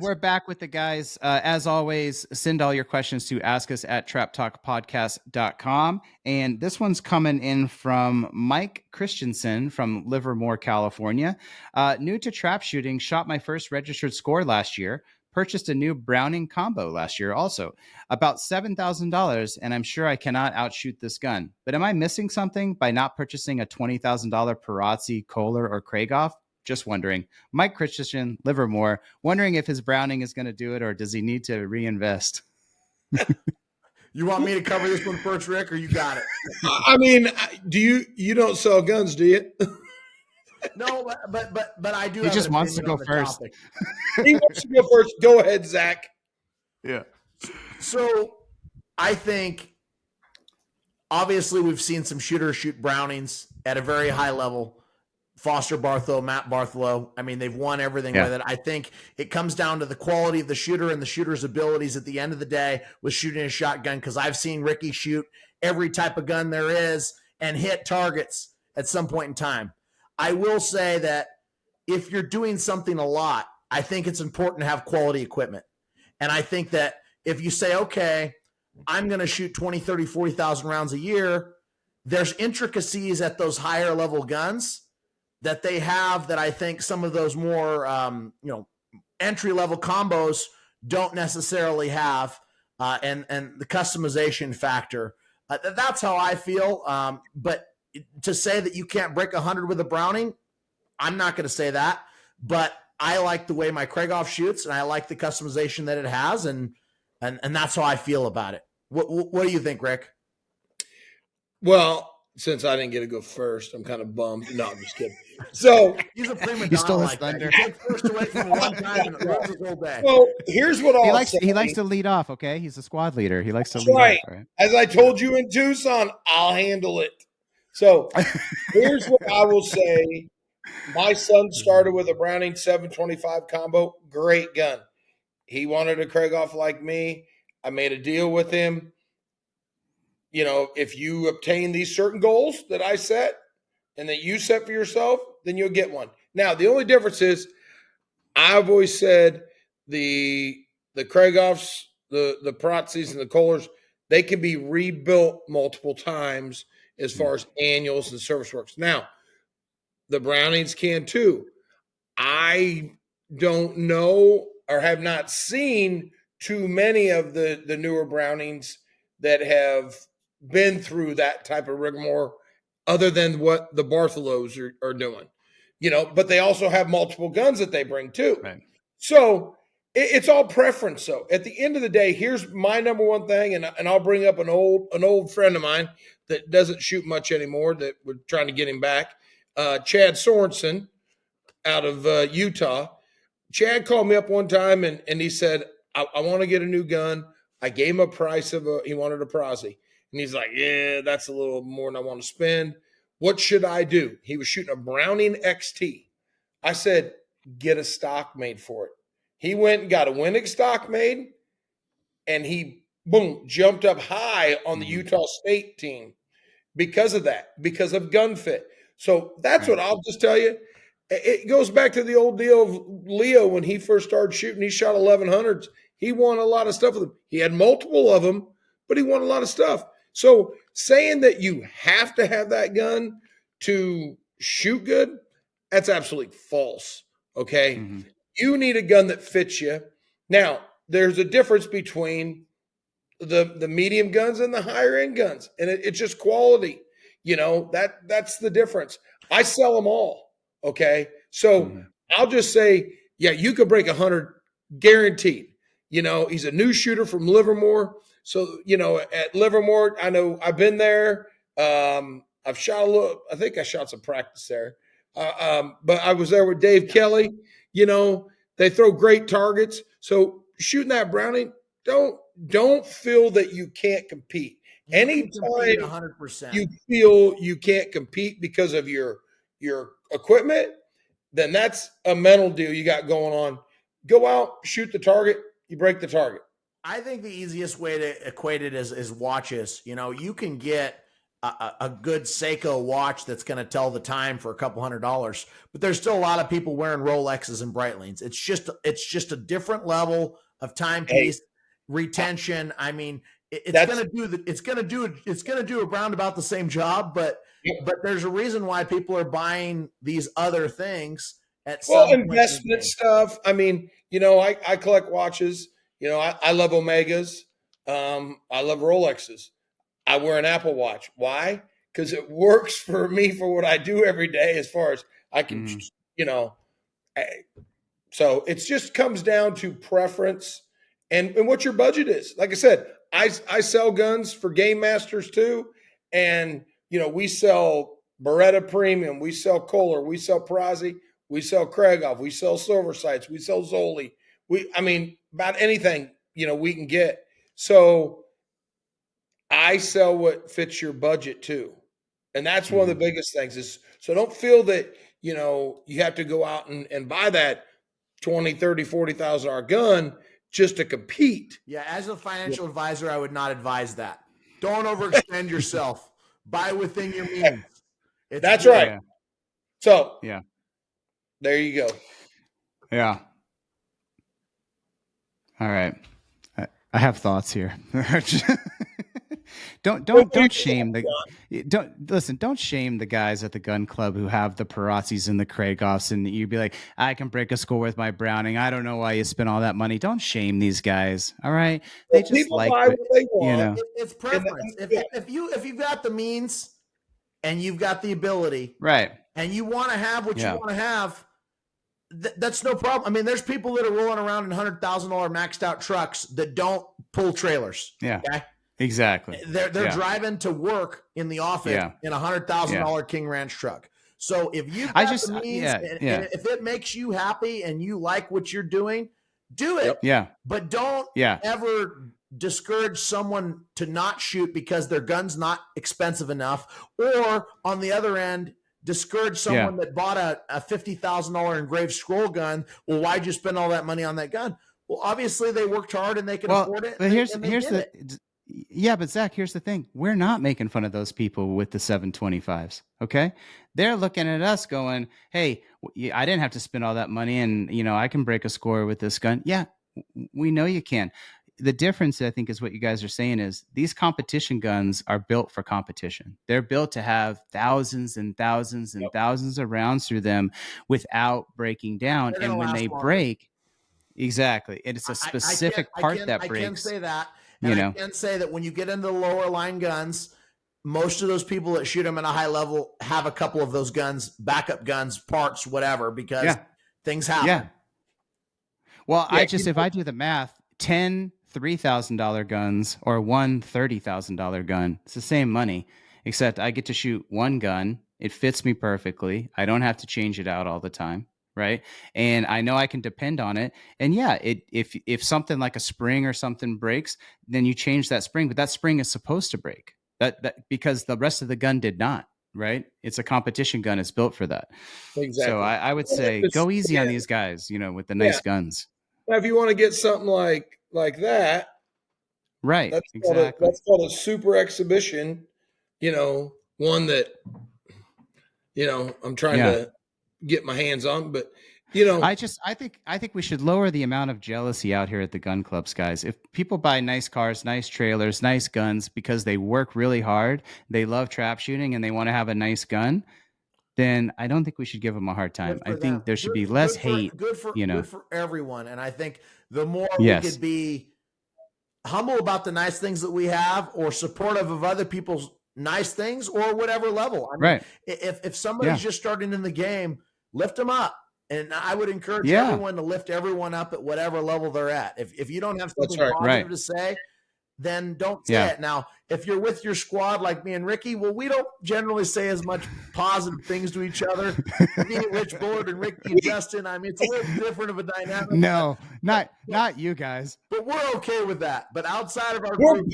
We're back with the guys. As always, send all your questions to askus@traptalkpodcast.com. And this one's coming in from Mike Christensen from Livermore, California. New to trap shooting, shot my first registered score last year. Purchased a new Browning combo last year also. About $7,000, and I'm sure I cannot outshoot this gun. But am I missing something by not purchasing a $20,000 Perazzi, Kohler, or Krieghoff? Just wondering. Mike Christensen, Livermore, wondering if his Browning is going to do it or does he need to reinvest? You want me to cover this one first, Rick, or you got it? I mean, you don't sell guns, do you? No, but I do. He just wants to go first. He wants to go first. Go ahead, Zach. Yeah. So I think obviously we've seen some shooters shoot Brownings at a very high level. Foster Bartho, Matt Bartholow. I mean, they've won everything with it. I think it comes down to the quality of the shooter and the shooter's abilities at the end of the day with shooting a shotgun, because I've seen Ricky shoot every type of gun there is and hit targets at some point in time. I will say that if you're doing something a lot, I think it's important to have quality equipment. And I think that if you say, okay, I'm going to shoot 20, 30, 40,000 rounds a year, there's intricacies at those higher level guns that they have that I think some of those more, entry level combos don't necessarily have, and the customization factor. That's how I feel. But to say that you can't break 100 with a Browning, I'm not going to say that. But I like the way my Krieghoff shoots, and I like the customization that it has, and that's how I feel about it. What do you think, Rick? Well, since I didn't get to go first, I'm kind of bummed. No, I'm just kidding. So he's a prima donna. You stole his like thunder. That. He took first away from one time and it ruins his whole day. So here's what He likes to lead off. Okay, he's a squad leader. He likes to lead right. off. Right. As I told you in Tucson, I'll handle it. So here's what I will say. My son started with a Browning 725 combo. Great gun. He wanted a Krieghoff like me. I made a deal with him. You know, if you obtain these certain goals that I set and that you set for yourself, then you'll get one. Now, the only difference is I've always said the Krieghoffs, the Perazzis, and the Kohlers, they can be rebuilt multiple times as far as annuals and service works. Now, the Brownings can too. I don't know or have not seen too many of the newer Brownings that have been through that type of rigmarole other than what the Bartholos are doing, but they also have multiple guns that they bring too. Right. So it's all preference. So at the end of the day, here's my number one thing. And I'll bring up an old friend of mine that doesn't shoot much anymore that we're trying to get him back. Chad Sorensen out of Utah. Chad called me up one time and he said, I want to get a new gun. I gave him a price he wanted a Perazzi. And he's like, yeah, that's a little more than I want to spend. What should I do? He was shooting a Browning XT. I said, get a stock made for it. He went and got a Wenig stock made, and he, boom, jumped up high on the Utah State team because of that, because of gun fit. So that's what I'll just tell you. It goes back to the old deal of Leo when he first started shooting. He shot 1100s. He won a lot of stuff with them. He had multiple of them, but he won a lot of stuff. So saying that you have to have that gun to shoot good, that's absolutely false, okay? Mm-hmm. You need a gun that fits you. Now, there's a difference between the medium guns and the higher-end guns, and it's just quality. That's the difference. I sell them all, okay? So I'll just say, yeah, you could break 100 guaranteed. He's a new shooter from Livermore. So, at Livermore, I know I've been there. I've shot I think I shot some practice there. But I was there with Dave Kelly. They throw great targets. So shooting that Browning, don't feel that you can't compete. Anytime 100%. You feel you can't compete because of your equipment, then that's a mental deal you got going on. Go out, shoot the target, you break the target. I think the easiest way to equate it is watches. You can get a good Seiko watch that's going to tell the time for a couple $100, but there's still a lot of people wearing Rolexes and Breitlings. It's just a different level of timepiece retention. I mean, it's going to do around about the same job, but there's a reason why people are buying these other things at some point investment stuff. I mean, I collect watches. I love Omegas. I love Rolexes. I wear an Apple Watch. Why? Because it works for me for what I do every day as far as I can, so it just comes down to preference and what your budget is. Like I said, I sell guns for game masters too. And, we sell Beretta Premium, we sell Kohler, we sell Perazzi, we sell Krieghoff, we sell Silver Sights, we sell Zoli. About anything, we can get. So I sell what fits your budget too. And that's one of the biggest things is, so don't feel that, you have to go out and buy that 20, 30, 40,000 $40,000 gun just to compete. Yeah. As a financial advisor, I would not advise that. Don't overextend yourself. Buy within your means. That's right. Yeah. So yeah, there you go. Yeah. All right. I have thoughts here. Don't shame don't shame the guys at the gun club who have the Perazzis and the Krieghoffs, and you'd be like, I can break a score with my Browning. I don't know why you spent all that money. Don't shame these guys. All right, they just People like buy what they want. It's preference. If you've got the means and you've got the ability, right, and you want to have what you want to have, that's no problem. I mean, there's people that are rolling around in $100,000 maxed out trucks that don't pull trailers. Yeah. Okay? Exactly. They're driving to work in the office in a $100,000 King Ranch truck. So if you've got the means, and if it makes you happy and you like what you're doing, do it. Yeah. But don't ever discourage someone to not shoot because their gun's not expensive enough. Or on the other end, discourage someone that bought a $50,000 engraved scroll gun. Well, why'd you spend all that money on that gun? Well, obviously they worked hard and they can afford it. But but Zach, here's the thing. We're not making fun of those people with the 725s. Okay. They're looking at us going, hey, I didn't have to spend all that money and, I can break a score with this gun. Yeah, we know you can. The difference, I think, is what you guys are saying is these competition guns are built for competition. They're built to have thousands and thousands and thousands of rounds through them without breaking down. And when they break, exactly. And it's a specific part that breaks. I can say that. And I can say that when you get into the lower line guns, most of those people that shoot them at a high level have a couple of those guns, backup guns, parts, whatever, because things happen. Yeah. Well, if I do the math, 10 $3,000 guns or one $30,000 gun, it's the same money, except I get to shoot one gun. It fits me perfectly. I don't have to change it out all the time. Right. And I know I can depend on it. And if something like a spring or something breaks, then you change that spring, but that spring is supposed to break that because the rest of the gun did not. Right. It's a competition gun. It's built for that. Exactly. So I would say go easy on these guys, with the nice guns. Now, if you want to get something like that, right. That's called a super exhibition, one that, I'm trying to get my hands on, but I think we should lower the amount of jealousy out here at the gun clubs, guys. If people buy nice cars, nice trailers, nice guns because they work really hard, they love trap shooting and they want to have a nice gun, then I don't think we should give them a hard time. I think there should be less hate. Good for everyone. And I think the more we could be humble about the nice things that we have or supportive of other people's nice things or whatever level. I mean, if somebody's just starting in the game, lift them up. And I would encourage everyone to lift everyone up at whatever level they're at. If you don't have something positive to say, then don't say it. Now, if you're with your squad like me and Ricky, well, we don't generally say as much positive things to each other. Me, Rich Bullard, and Ricky and Justin, I mean, it's a little different of a dynamic. No, not you guys. But we're okay with that. But outside of our group,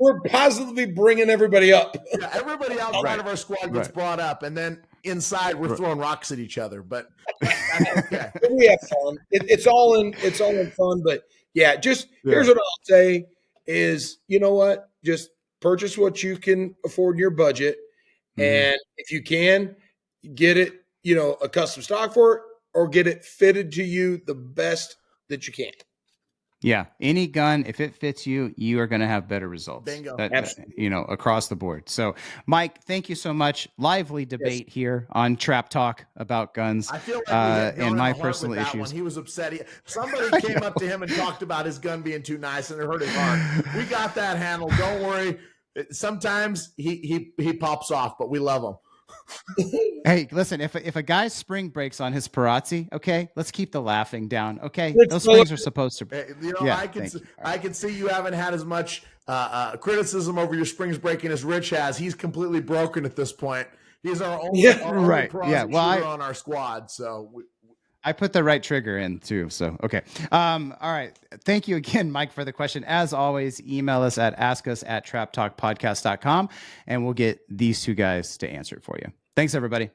we're positively bringing everybody up. Yeah, everybody outside of our squad gets brought up, and then inside we're throwing rocks at each other. But that's okay. We have fun. It's all in fun. But here's what I'll say is, you know what? Just purchase what you can afford in your budget. Mhm. And if you can, get it, a custom stock for it, or get it fitted to you the best that you can. Yeah, any gun, if it fits you, you are going to have better results. Bingo. Absolutely. Across the board. So, Mike, thank you so much. Lively debate here on Trap Talk about guns I feel like we hit Dylan and my in the heart personal with that issues. one. He was upset. Somebody came up to him and talked about his gun being too nice, and it hurt his heart. We got that handled. Don't worry. Sometimes he pops off, but we love him. Hey, listen, if a guy's spring breaks on his Perazzi, okay, let's keep the laughing down, okay? Let's Those go. springs are supposed to. Yeah, I can see you haven't had as much criticism over your springs breaking as Rich has. He's completely broken at this point. He's our only, right. Perazzi Well, shooter on our squad, so I put the right trigger in too. So, okay. All right. Thank you again, Mike, for the question. As always, email us at askus@traptalkpodcast.com and we'll get these two guys to answer it for you. Thanks, everybody.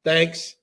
Thanks.